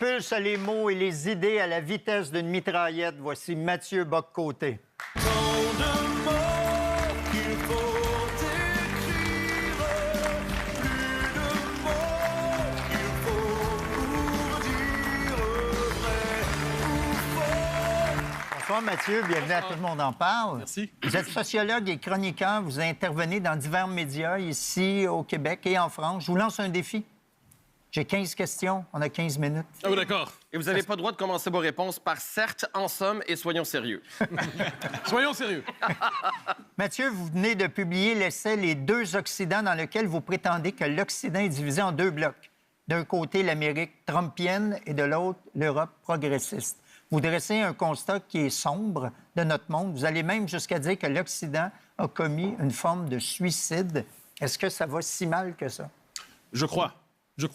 expulse les mots et les idées à la vitesse d'une mitraillette. Voici Mathieu Bock-Côté. Bonsoir Mathieu, bienvenue à Tout le monde en parle. Merci. Vous êtes sociologue et chroniqueur, vous intervenez dans divers médias ici au Québec et en France. Je vous lance un défi. J'ai 15 questions, on a 15 minutes. Ah oui, d'accord. Et vous n'avez pas le droit de commencer vos réponses par « certes »,« en somme » et « soyons sérieux ». Soyons sérieux. Mathieu, vous venez de publier l'essai « Les deux Occidents » dans lequel vous prétendez que l'Occident est divisé en deux blocs. D'un côté, l'Amérique trumpienne et de l'autre, l'Europe progressiste. Vous dressez un constat qui est sombre de notre monde. Vous allez même jusqu'à dire que l'Occident a commis une forme de suicide. Est-ce que ça va si mal que ça? Je crois,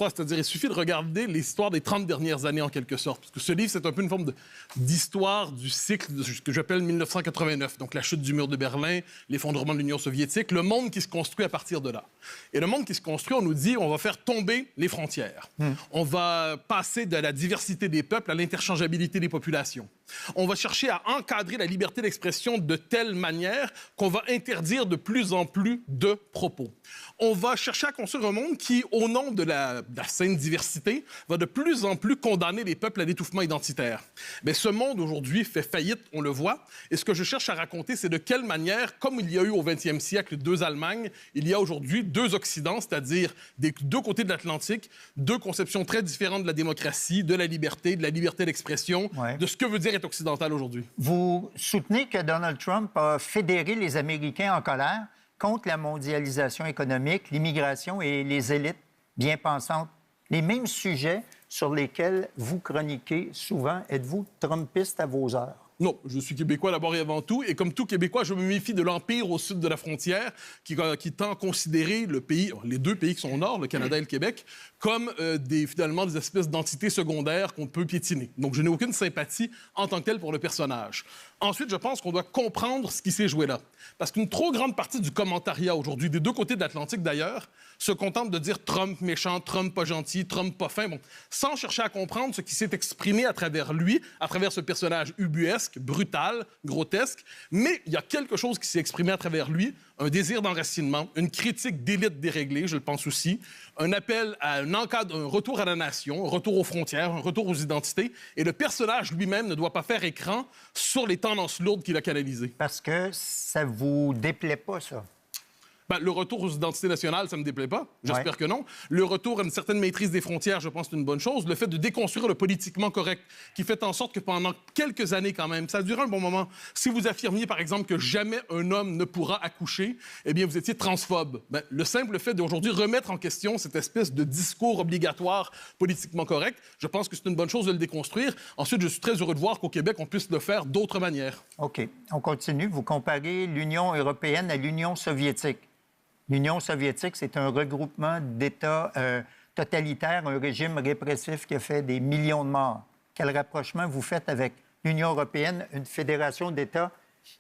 c'est-à-dire il suffit de regarder l'histoire des 30 dernières années en quelque sorte. Parce que ce livre, c'est un peu une forme d'histoire du cycle de ce que j'appelle 1989. Donc la chute du mur de Berlin, l'effondrement de l'Union soviétique, le monde qui se construit à partir de là. Et le monde qui se construit, on nous dit, on va faire tomber les frontières. On va passer de la diversité des peuples à l'interchangeabilité des populations. On va chercher à encadrer la liberté d'expression de telle manière qu'on va interdire de plus en plus de propos. On va chercher à construire un monde qui, au nom de la saine diversité, va de plus en plus condamner les peuples à l'étouffement identitaire. Mais ce monde, aujourd'hui, fait faillite, on le voit. Et ce que je cherche à raconter, c'est de quelle manière, comme il y a eu au 20e siècle deux Allemagnes, il y a aujourd'hui deux Occidents, c'est-à-dire des deux côtés de l'Atlantique, deux conceptions très différentes de la démocratie, de la liberté d'expression, de ce que veut dire être occidental aujourd'hui. Vous soutenez que Donald Trump a fédéré les Américains en colère contre la mondialisation économique, l'immigration et les élites bien pensantes. Les mêmes sujets sur lesquels vous chroniquez souvent. Êtes-vous trumpiste à vos heures? Non, je suis québécois d'abord et avant tout. Et comme tout Québécois, je me méfie de l'Empire au sud de la frontière qui tend à considérer les deux pays qui sont au nord, le Canada et le Québec, comme finalement des espèces d'entités secondaires qu'on peut piétiner. Donc, je n'ai aucune sympathie en tant que telle pour le personnage. Ensuite, je pense qu'on doit comprendre ce qui s'est joué là. Parce qu'une trop grande partie du commentariat aujourd'hui, des deux côtés de l'Atlantique d'ailleurs, se contente de dire Trump méchant, Trump pas gentil, Trump pas fin, sans chercher à comprendre ce qui s'est exprimé à travers lui, à travers ce personnage ubuesque, brutal, grotesque. Mais il y a quelque chose qui s'est exprimé à travers lui, un désir d'enracinement, une critique d'élite déréglée, je le pense aussi, un appel à un retour à la nation, un retour aux frontières, un retour aux identités. Et le personnage lui-même ne doit pas faire écran sur les tendances lourdes qu'il a canalisées. Parce que ça vous déplaît pas, ça? Ben, le retour aux identités nationales, ça ne me déplaît pas. J'espère que non. Le retour à une certaine maîtrise des frontières, je pense, c'est une bonne chose. Le fait de déconstruire le politiquement correct, qui fait en sorte que pendant quelques années, quand même, ça a duré un bon moment. Si vous affirmiez, par exemple, que jamais un homme ne pourra accoucher, eh bien, vous étiez transphobe. Ben, le simple fait d'aujourd'hui remettre en question cette espèce de discours obligatoire politiquement correct, je pense que c'est une bonne chose de le déconstruire. Ensuite, je suis très heureux de voir qu'au Québec, on puisse le faire d'autres manières. OK. On continue. Vous comparez l'Union européenne à l'Union soviétique. L'Union soviétique, c'est un regroupement d'États totalitaires, un régime répressif qui a fait des millions de morts. Quel rapprochement vous faites avec l'Union européenne, une fédération d'États,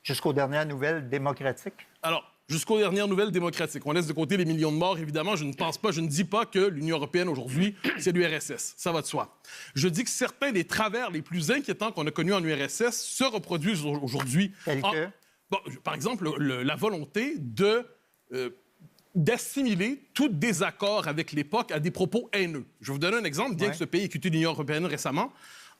jusqu'aux dernières nouvelles démocratiques? Alors, jusqu'aux dernières nouvelles démocratiques. On laisse de côté les millions de morts, évidemment. Je ne dis pas que l'Union européenne, aujourd'hui, c'est l'URSS. Ça va de soi. Je dis que certains des travers les plus inquiétants qu'on a connus en URSS se reproduisent aujourd'hui. Tel que? Bon, par exemple, la volonté d'assimiler tout désaccord avec l'époque à des propos haineux. Je vais vous donner un exemple, bien que ce pays ait quitté l'Union européenne récemment.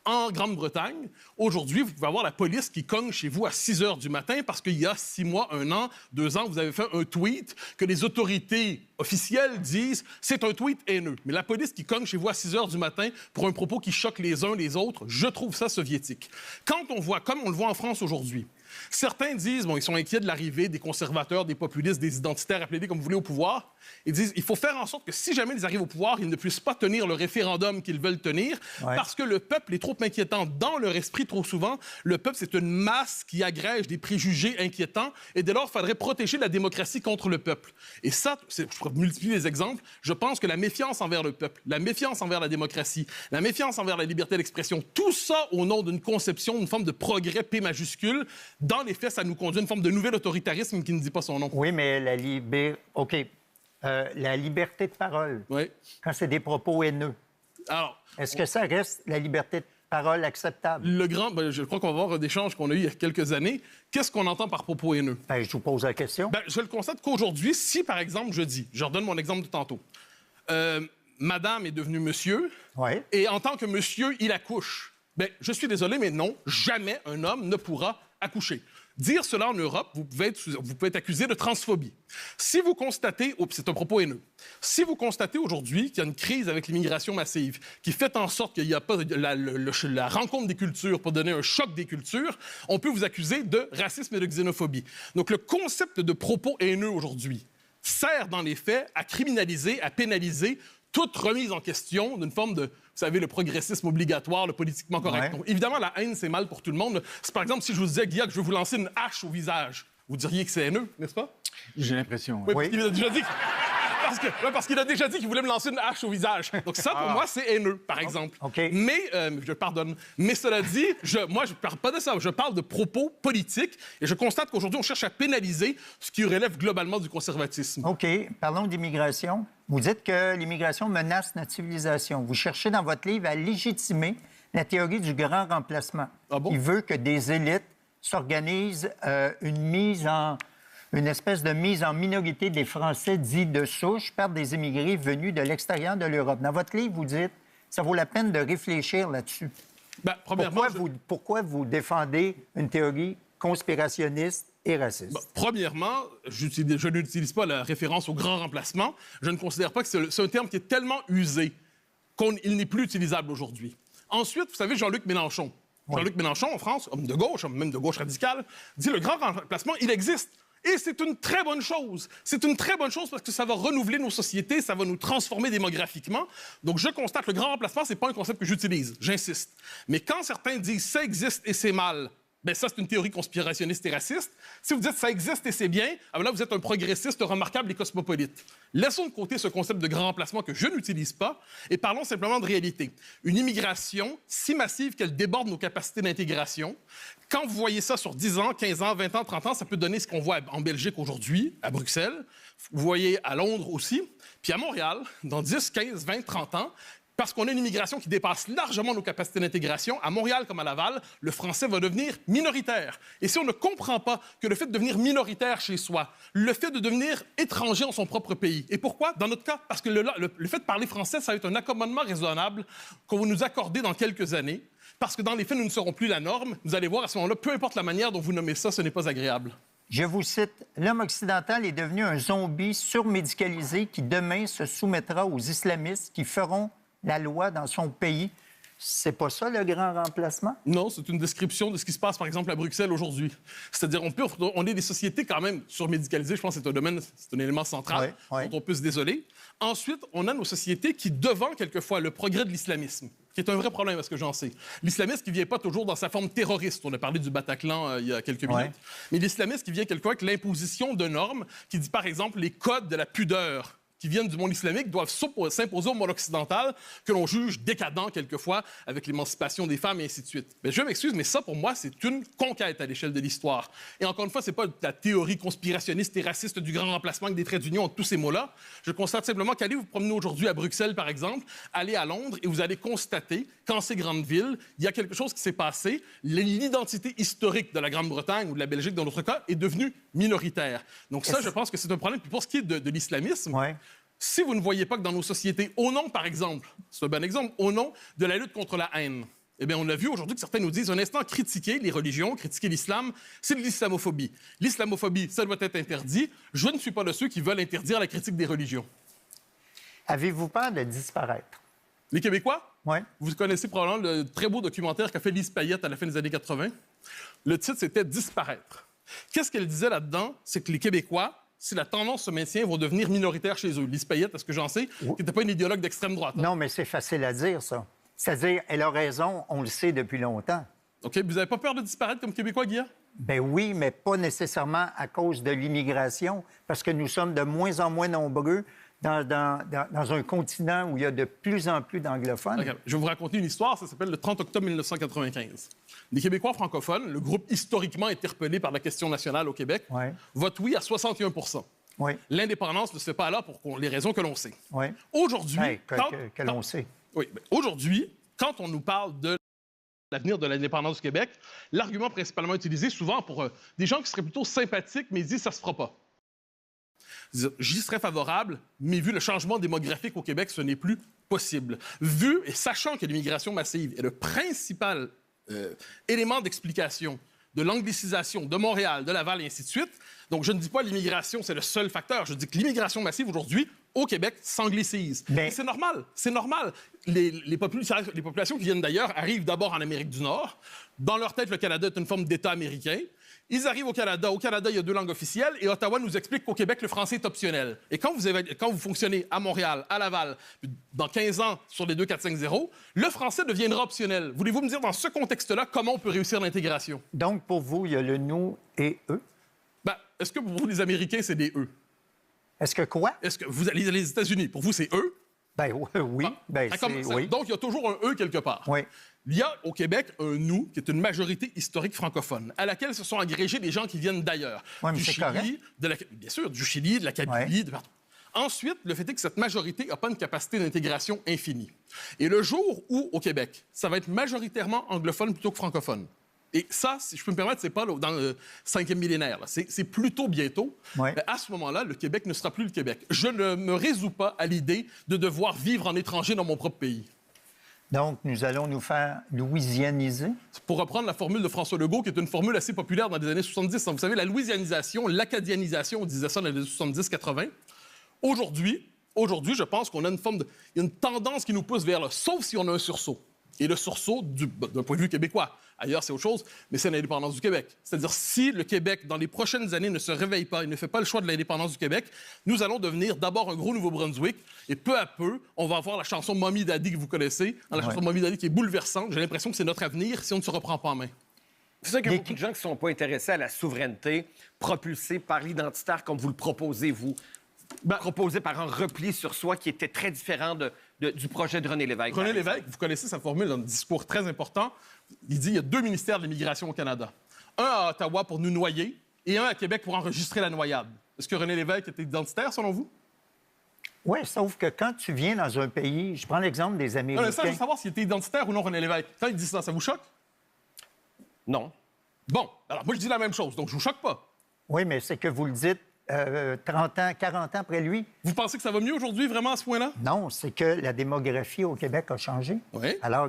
En Grande-Bretagne, aujourd'hui, vous pouvez avoir la police qui cogne chez vous à 6 heures du matin parce qu'il y a 6 mois, 1 an, 2 ans, vous avez fait un tweet que les autorités officielles disent c'est un tweet haineux. Mais la police qui cogne chez vous à 6 heures du matin pour un propos qui choque les uns les autres, je trouve ça soviétique. Quand on voit, comme on le voit en France aujourd'hui, certains disent, ils sont inquiets de l'arrivée des conservateurs, des populistes, des identitaires, appelez-les comme vous voulez, au pouvoir. Ils disent, il faut faire en sorte que si jamais ils arrivent au pouvoir, ils ne puissent pas tenir le référendum qu'ils veulent tenir, parce que le peuple est trop inquiétant. Dans leur esprit, trop souvent, le peuple, c'est une masse qui agrège des préjugés inquiétants, et dès lors, il faudrait protéger la démocratie contre le peuple. Et ça, je pourrais multiplier les exemples, je pense que la méfiance envers le peuple, la méfiance envers la démocratie, la méfiance envers la liberté d'expression, tout ça au nom d'une conception, d'une forme de progrès P majuscule, dans les faits, ça nous conduit à une forme de nouvel autoritarisme qui ne dit pas son nom. Oui, mais la liberté de parole, quand c'est des propos haineux, Alors, Est-ce que ça reste la liberté de parole acceptable? je crois qu'on va voir un échange qu'on a eu il y a quelques années. Qu'est-ce qu'on entend par propos haineux? Ben, je vous pose la question. Je le constate qu'aujourd'hui, si, par exemple, je redonne mon exemple de tantôt, madame est devenue monsieur, Ouais. et en tant que monsieur, il accouche. Je suis désolé, mais non, jamais un homme ne pourra accoucher. Dire cela en Europe, vous pouvez être accusé de transphobie. Si vous constatez, c'est un propos haineux, si vous constatez aujourd'hui qu'il y a une crise avec l'immigration massive qui fait en sorte qu'il n'y a pas la rencontre des cultures pour donner un choc des cultures, on peut vous accuser de racisme et de xénophobie. Donc le concept de propos haineux aujourd'hui sert dans les faits à criminaliser, à pénaliser toute remise en question d'une forme de, vous savez, le progressisme obligatoire, le politiquement correct. Ouais. Donc, évidemment, la haine, c'est mal pour tout le monde. C'est, par exemple, si je vous disais, Guilla, que je vais vous lancer une hache au visage, vous diriez que c'est haineux, n'est-ce pas? J'ai l'impression. Oui, Oui. parce qu'il a déjà dit... Parce qu'il a déjà dit qu'il voulait me lancer une hache au visage. Donc ça, pour moi, c'est haineux, par exemple. OK. Mais, je pardonne. Mais cela dit, moi, je ne parle pas de ça. Je parle de propos politiques. Et je constate qu'aujourd'hui, on cherche à pénaliser ce qui relève globalement du conservatisme. OK. Parlons d'immigration. Vous dites que l'immigration menace notre civilisation. Vous cherchez dans votre livre à légitimer la théorie du grand remplacement. Ah bon? Il veut que des élites s'organisent une espèce de mise en minorité des Français dits de souche par des immigrés venus de l'extérieur de l'Europe. Dans votre livre, vous dites ça vaut la peine de réfléchir là-dessus. Premièrement, Pourquoi vous défendez une théorie conspirationniste et raciste? Premièrement, je n'utilise pas la référence au grand remplacement. Je ne considère pas que c'est un terme qui est tellement usé qu'il n'est plus utilisable aujourd'hui. Ensuite, vous savez, Jean-Luc Mélenchon. Oui. Jean-Luc Mélenchon, en France, homme de gauche, même de gauche radicale, dit le grand remplacement, il existe. Et c'est une très bonne chose. C'est une très bonne chose parce que ça va renouveler nos sociétés, ça va nous transformer démographiquement. Donc, je constate que le grand remplacement, c'est pas un concept que j'utilise. J'insiste. Mais quand certains disent ça existe et c'est mal, ça, c'est une théorie conspirationniste et raciste. Si vous dites ça existe et c'est bien, là, vous êtes un progressiste remarquable et cosmopolite. Laissons de côté ce concept de grand remplacement que je n'utilise pas et parlons simplement de réalité. Une immigration si massive qu'elle déborde nos capacités d'intégration. Quand vous voyez ça sur 10 ans, 15 ans, 20 ans, 30 ans, ça peut donner ce qu'on voit en Belgique aujourd'hui, à Bruxelles. Vous voyez à Londres aussi. Puis à Montréal, dans 10, 15, 20, 30 ans, parce qu'on a une immigration qui dépasse largement nos capacités d'intégration, à Montréal comme à Laval, le français va devenir minoritaire. Et si on ne comprend pas que le fait de devenir minoritaire chez soi, le fait de devenir étranger en son propre pays, et pourquoi? Dans notre cas, parce que le fait de parler français, ça va être un accommodement raisonnable qu'on va nous accorder dans quelques années, parce que dans les faits, nous ne serons plus la norme. Vous allez voir, à ce moment-là, peu importe la manière dont vous nommez ça, ce n'est pas agréable. Je vous cite, « L'homme occidental est devenu un zombie surmédicalisé qui demain se soumettra aux islamistes qui feront la loi dans son pays. » C'est pas ça, le grand remplacement? Non, c'est une description de ce qui se passe, par exemple, à Bruxelles aujourd'hui. C'est-à-dire, on est des sociétés quand même surmédicalisées. Je pense que c'est un élément central dont on peut se désoler. Ensuite, on a nos sociétés qui devancent quelquefois le progrès de l'islamisme, qui est un vrai problème, à ce que j'en sais. L'islamisme qui ne vient pas toujours dans sa forme terroriste. On a parlé du Bataclan il y a quelques minutes. Mais l'islamisme qui vient quelquefois avec l'imposition de normes, qui dit, par exemple, les codes de la pudeur qui viennent du monde islamique doivent s'imposer au monde occidental, que l'on juge décadent quelquefois avec l'émancipation des femmes et ainsi de suite. Mais je m'excuse, mais ça, pour moi, c'est une conquête à l'échelle de l'histoire. Et encore une fois, c'est pas la théorie conspirationniste et raciste du grand remplacement avec des traits d'union entre tous ces mots-là. Je constate simplement qu'allez vous promener aujourd'hui à Bruxelles, par exemple, allez à Londres et vous allez constater qu'en ces grandes villes, il y a quelque chose qui s'est passé. L'identité historique de la Grande-Bretagne ou de la Belgique, dans notre cas, est devenue minoritaire. Donc ça, je pense que c'est un problème. Puis pour ce qui est de l'islamisme, si vous ne voyez pas que dans nos sociétés, au nom, par exemple, c'est un bon exemple, au nom de la lutte contre la haine, eh bien, on a vu aujourd'hui que certains nous disent un instant, critiquer les religions, critiquer l'islam, c'est de l'islamophobie. L'islamophobie, ça doit être interdit. Je ne suis pas de ceux qui veulent interdire la critique des religions. Avez-vous peur de disparaître? Les Québécois? Oui. Vous connaissez probablement le très beau documentaire qu'a fait Lise Payette à la fin des années 80. Le titre, c'était « Disparaître ». Qu'est-ce qu'elle disait là-dedans? C'est que les Québécois, si la tendance se maintient, vont devenir minoritaires chez eux. Lise Payette, à ce que j'en sais, qui n'était pas une idéologue d'extrême droite. Non, mais c'est facile à dire, ça. C'est-à-dire, elle a raison, on le sait depuis longtemps. OK. Vous n'avez pas peur de disparaître comme Québécois, Guillaume? Ben oui, mais pas nécessairement à cause de l'immigration, parce que nous sommes de moins en moins nombreux dans un continent où il y a de plus en plus d'anglophones. Okay. Je vais vous raconter une histoire, ça s'appelle le 30 octobre 1995. Les Québécois francophones, le groupe historiquement interpellé par la question nationale au Québec, votent oui à 61 %. L'indépendance ne se fait pas là pour les raisons que l'on sait. Aujourd'hui... que l'on sait. Oui, mais aujourd'hui, quand on nous parle de l'avenir de l'indépendance du Québec, l'argument principalement utilisé souvent pour des gens qui seraient plutôt sympathiques, mais ils disent « ça se fera pas ». J'y serais favorable, mais vu le changement démographique au Québec, ce n'est plus possible. Vu et sachant que l'immigration massive est le principal élément d'explication de l'anglicisation de Montréal, de Laval et ainsi de suite, donc je ne dis pas l'immigration, c'est le seul facteur. Je dis que l'immigration massive aujourd'hui, au Québec, s'anglicise. Mais c'est normal, c'est normal. Les populations qui viennent d'ailleurs arrivent d'abord en Amérique du Nord. Dans leur tête, le Canada est une forme d'État américain. Ils arrivent au Canada. Au Canada, il y a 2 langues officielles et Ottawa nous explique qu'au Québec, le français est optionnel. Et quand vous fonctionnez à Montréal, à Laval, dans 15 ans sur les 2-4-5-0, le français deviendra optionnel. Voulez-vous me dire, dans ce contexte-là, comment on peut réussir l'intégration? Donc, pour vous, il y a le nous et eux? Ben, est-ce que pour vous, les Américains, c'est des eux? Est-ce que quoi? Est-ce que vous allez les États-Unis? Pour vous, c'est eux? Ben oui. Ben, oui. Donc, il y a toujours un eux quelque part. Oui. Il y a au Québec un nous, qui est une majorité historique francophone, à laquelle se sont agrégés des gens qui viennent d'ailleurs. Oui, mais du c'est Chili, correct. bien sûr, du Chili, de la Kabylie, Ouais. de partout. Ensuite, le fait est que cette majorité n'a pas une capacité d'intégration infinie. Et le jour où, au Québec, ça va être majoritairement anglophone plutôt que francophone, et ça, si je peux me permettre, c'est pas dans le 5e millénaire, là. C'est plutôt bientôt. Ouais. Mais à ce moment-là, le Québec ne sera plus le Québec. Je ne me résous pas à l'idée de devoir vivre en étranger dans mon propre pays. Donc, nous allons nous faire louisianiser? Pour reprendre la formule de François Legault, qui est une formule assez populaire dans les années 70. Vous savez, la louisianisation, l'acadianisation, on disait ça dans les années 70-80. Aujourd'hui, je pense qu'on a il y a une tendance qui nous pousse vers là, sauf si on a un sursaut. Et le sursaut, d'un point de vue québécois, ailleurs c'est autre chose, mais c'est l'indépendance du Québec. C'est-à-dire, si le Québec, dans les prochaines années, ne se réveille pas et ne fait pas le choix de l'indépendance du Québec, nous allons devenir d'abord un gros Nouveau-Brunswick, et peu à peu, on va avoir la chanson Mommy Daddy que vous connaissez, la chanson Mommy Daddy qui est bouleversante. J'ai l'impression que c'est notre avenir si on ne se reprend pas en main. C'est ça qu'il y a beaucoup de gens qui ne sont pas intéressés à la souveraineté propulsée par l'identitaire comme vous le proposez, vous. Proposé par un repli sur soi qui était très différent du projet de René Lévesque. René Lévesque, vous connaissez sa formule dans un discours très important. Il dit qu'il y a 2 ministères de l'immigration au Canada. Un à Ottawa pour nous noyer et un à Québec pour enregistrer la noyade. Est-ce que René Lévesque était identitaire, selon vous? Oui, sauf que quand tu viens dans un pays, je prends l'exemple des Américains. Ça, je veux savoir s'il était identitaire ou non, René Lévesque. Quand il dit ça vous choque? Non. Bon, alors moi, je dis la même chose, donc je vous choque pas. Oui, mais c'est que vous le dites 30 ans, 40 ans après lui. Vous pensez que ça va mieux aujourd'hui, vraiment, à ce point-là? Non, c'est que la démographie au Québec a changé. Oui. Alors,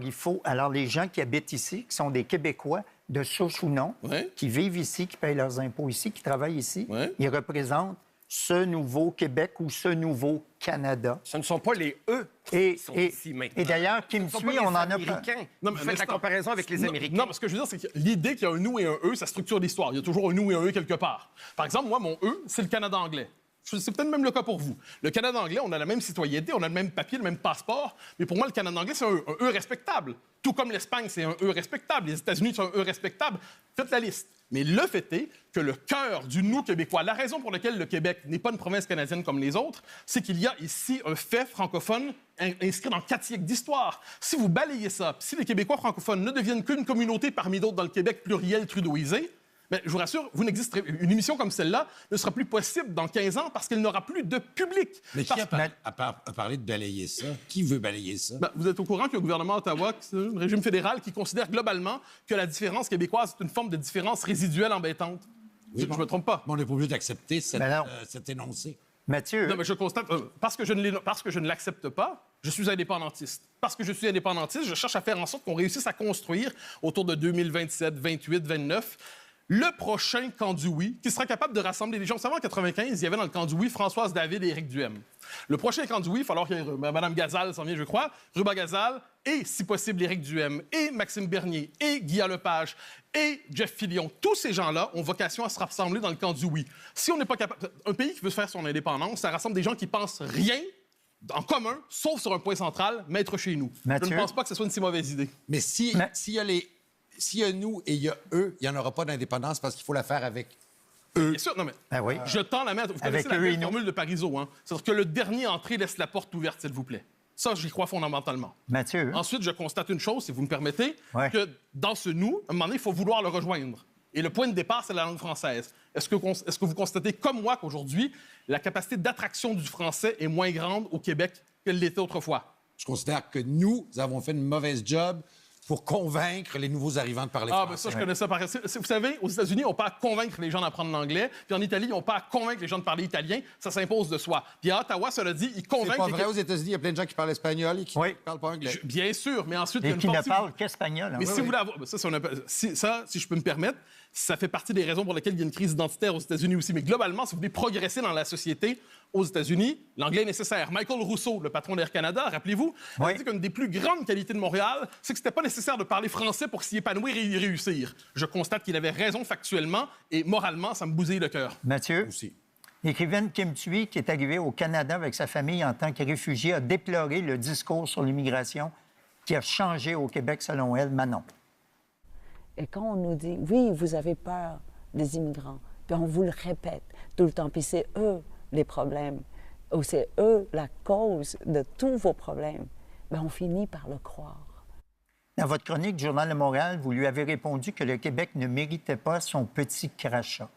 les gens qui habitent ici, qui sont des Québécois, de souche ou non, Oui. qui vivent ici, qui payent leurs impôts ici, qui travaillent ici, Oui. ils représentent ce nouveau Québec ou ce nouveau Canada. Ce ne sont pas les eux qui sont ici maintenant. Et d'ailleurs, qui me Ce ne sont suit, pas les on en a... Américains. Non, Vous mais faites la instant. comparaison avec les Américains. Non, mais ce que je veux dire, c'est que l'idée qu'il y a un nous et un eux, ça structure l'histoire. Il y a toujours un nous et un eux quelque part. Par exemple, moi, mon eux, c'est le Canada anglais. C'est peut-être même le cas pour vous. Le Canada anglais, on a la même citoyenneté, on a le même papier, le même passeport, mais pour moi, le Canada anglais, c'est un eux respectable. Tout comme l'Espagne, c'est un eux respectable. Les États-Unis, c'est un eux respectable. Faites la liste. Mais le fait est que le cœur du nous québécois, la raison pour laquelle le Québec n'est pas une province canadienne comme les autres, c'est qu'il y a ici un fait francophone inscrit dans 4 siècles d'histoire. Si vous balayez ça, si les Québécois francophones ne deviennent qu'une communauté parmi d'autres dans le Québec pluriel trudeauisé, mais je vous rassure, vous n'existerez. Une émission comme celle-là ne sera plus possible dans 15 ans parce qu'elle n'aura plus de public. Mais qui a parlé de balayer ça? Qui veut balayer ça? Vous êtes au courant qu'il y a un gouvernement à Ottawa, un régime fédéral, qui considère globalement que la différence québécoise est une forme de différence résiduelle embêtante. Oui, Je ne me trompe pas. Mais on n'est pas obligé d'accepter cet énoncé. Mathieu, Non, mais je constate, parce que je ne l'accepte pas, je suis indépendantiste. Parce que je suis indépendantiste, je cherche à faire en sorte qu'on réussisse à construire autour de 2027, 28, 29, le prochain camp du oui, qui sera capable de rassembler les gens. Vous savez, en 95, il y avait dans le camp du oui Françoise David et Éric Duhem. Le prochain camp du oui, il va falloir que Mme Gazal s'en vienne, je crois, Ruba Gazal, et, si possible, Éric Duhem, et Maxime Bernier, et Guy Lepage, et Jeff Fillion. Tous ces gens-là ont vocation à se rassembler dans le camp du oui. Si on n'est pas capable... Un pays qui veut faire son indépendance, ça rassemble des gens qui pensent rien en commun, sauf sur un point central, mettre chez nous. Mathieu? Je ne pense pas que ce soit une si mauvaise idée. Mais s'il y a nous et il y a eux, il n'y en aura pas d'indépendance parce qu'il faut la faire avec eux. Bien sûr, non, mais Ben oui. je tends la main. Vous connaissez la eux et belle nous. formule de Parizeau, hein? C'est-à-dire que le dernier entré laisse la porte ouverte, s'il vous plaît. Ça, j'y crois fondamentalement. Mathieu, Ensuite, je constate une chose, si vous me permettez, Ouais. que dans ce nous, à un moment donné, il faut vouloir le rejoindre. Et le point de départ, c'est la langue française. Est-ce que vous constatez, comme moi, qu'aujourd'hui, la capacité d'attraction du français est moins grande au Québec qu'elle l'était autrefois? Je considère que nous avons fait une mauvaise job pour convaincre les nouveaux arrivants de parler Ah, français. ben ça, je connais ça par... Vous savez, aux États-Unis, on n'a pas à convaincre les gens d'apprendre l'anglais. Puis en Italie, on n'a pas à convaincre les gens de parler italien. Ça s'impose de soi. Puis à Ottawa, cela dit, ils C'est convainquent... pas vrai, aux États-Unis, il y a plein de gens qui parlent espagnol et qui ne parlent pas anglais. Bien sûr, mais ensuite... il y a Et une qui ne partie- parlent qu'espagnol. hein. Mais si vous voulez avoir... Ça, si je peux me permettre, ça fait partie des raisons pour lesquelles il y a une crise identitaire aux États-Unis aussi. Mais globalement, si vous voulez progresser dans la société aux États-Unis, l'anglais est nécessaire. Michael Rousseau, le patron d'Air Canada, rappelez-vous, a dit qu'une des plus grandes qualités de Montréal, c'est que c'était pas nécessaire de parler français pour s'y épanouir et y réussir. Je constate qu'il avait raison factuellement et moralement, ça me bousille le cœur. Mathieu, Aussi. l'écrivaine Kim Thuy, qui est arrivée au Canada avec sa famille en tant que réfugiée, a déploré le discours sur l'immigration qui a changé au Québec, selon elle. Manon. Et quand on nous dit, oui, vous avez peur des immigrants, puis on vous le répète tout le temps, puis c'est eux les problèmes, ou c'est eux la cause de tous vos problèmes, bien, on finit par le croire. Dans votre chronique du Journal de Montréal, vous lui avez répondu que le Québec ne méritait pas son petit crachat.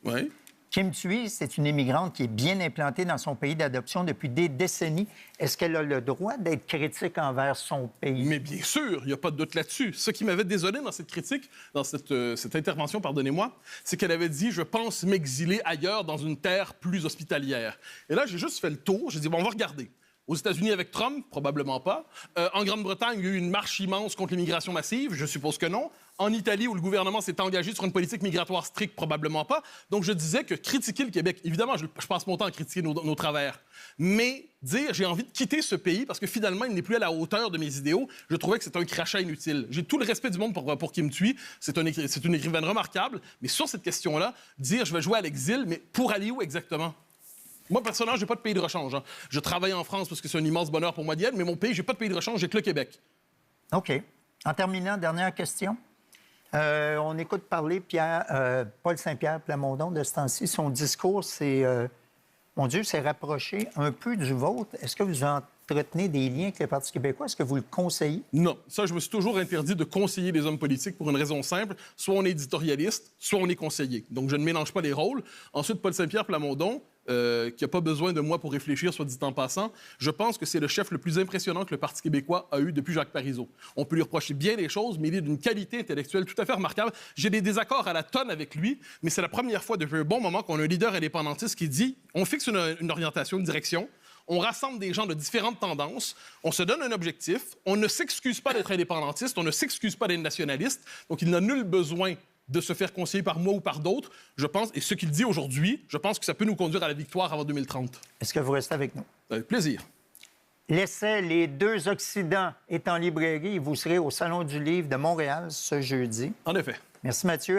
Oui. Kim Thuy, c'est une immigrante qui est bien implantée dans son pays d'adoption depuis des décennies. Est-ce qu'elle a le droit d'être critique envers son pays? Mais bien sûr, il n'y a pas de doute là-dessus. Ce qui m'avait désolé dans cette critique, dans cette intervention, pardonnez-moi, c'est qu'elle avait dit « Je pense m'exiler ailleurs dans une terre plus hospitalière ». Et là, j'ai juste fait le tour. J'ai dit « Bon, on va regarder ». Aux États-Unis avec Trump, probablement pas. En Grande-Bretagne, il y a eu une marche immense contre l'immigration massive, je suppose que non. En Italie, où le gouvernement s'est engagé sur une politique migratoire stricte, probablement pas. Donc, je disais que critiquer le Québec, évidemment, je passe mon temps à critiquer nos travers, mais dire j'ai envie de quitter ce pays parce que finalement, il n'est plus à la hauteur de mes idéaux, je trouvais que c'est un crachat inutile. J'ai tout le respect du monde pour Kim Thuy. C'est une écrivaine remarquable, mais sur cette question-là, dire je vais jouer à l'exil, mais pour aller où exactement? Moi, personnellement, j'ai pas de pays de rechange. Hein. Je travaille en France parce que c'est un immense bonheur pour moi d'y être, mais mon pays, j'ai pas de pays de rechange, j'ai que le Québec. OK. En terminant, dernière question. On écoute parler Paul Saint-Pierre Plamondon de ce temps-ci. Son discours, mon Dieu, s'est rapproché un peu du vôtre. Est-ce que vous entretenez des liens avec le Parti québécois? Est-ce que vous le conseillez? Non. Ça, je me suis toujours interdit de conseiller les hommes politiques pour une raison simple. Soit on est éditorialiste, soit on est conseiller. Donc, je ne mélange pas les rôles. Ensuite, Paul Saint-Pierre Plamondon, qui n'a pas besoin de moi pour réfléchir, soit dit en passant, je pense que c'est le chef le plus impressionnant que le Parti québécois a eu depuis Jacques Parizeau. On peut lui reprocher bien des choses, mais il est d'une qualité intellectuelle tout à fait remarquable. J'ai des désaccords à la tonne avec lui, mais c'est la première fois depuis un bon moment qu'on a un leader indépendantiste qui dit on fixe une orientation, une direction, on rassemble des gens de différentes tendances, on se donne un objectif, on ne s'excuse pas d'être indépendantiste, on ne s'excuse pas d'être nationaliste, donc il n'a nul besoin de se faire conseiller par moi ou par d'autres, je pense, et ce qu'il dit aujourd'hui, je pense que ça peut nous conduire à la victoire avant 2030. Est-ce que vous restez avec nous? Avec plaisir. L'essai Les deux Occidents est en librairie et vous serez au Salon du Livre de Montréal ce jeudi. En effet. Merci, Mathieu.